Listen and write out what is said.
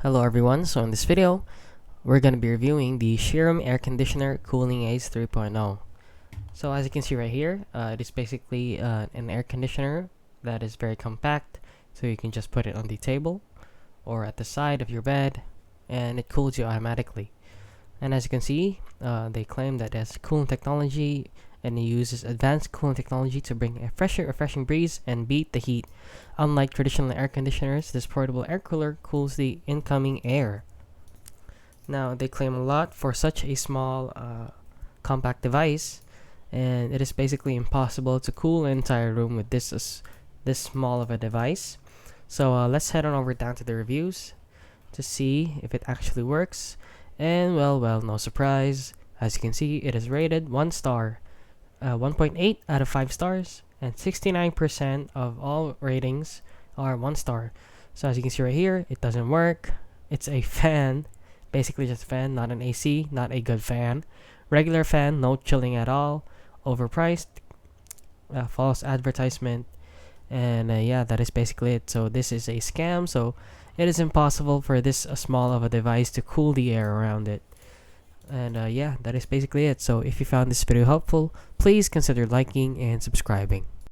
Hello everyone, so in this video, we're going to be reviewing the Shirem Air Conditioner Cooling Ace 3.0. So as you can see right here, it is basically an air conditioner that is very compact, so you can just put it on the table or at the side of your bed, and it cools you automatically. And as you can see, they claim that it has cooling technology, and it uses advanced cooling technology to bring a fresher, refreshing breeze and beat the heat. Unlike traditional air conditioners, this portable air cooler cools the incoming air. Now, they claim a lot for such a small, compact device, and it is basically impossible to cool an entire room with this small of a device. So let's head on over down to the reviews to see if it actually works. And well, no surprise. As you can see, it is rated 1 star, 1.8 out of 5 stars, and 69% of all ratings are 1 star. So as you can see right here, it doesn't work. It's a fan, basically just a fan, not an AC, not a good fan. Regular fan, no chilling at all. Overpriced, false advertisement, and yeah, that is basically it. So this is a scam. So it is impossible for this small of a device to cool the air around it. And yeah, that is basically it. So if you found this video helpful, please consider liking and subscribing.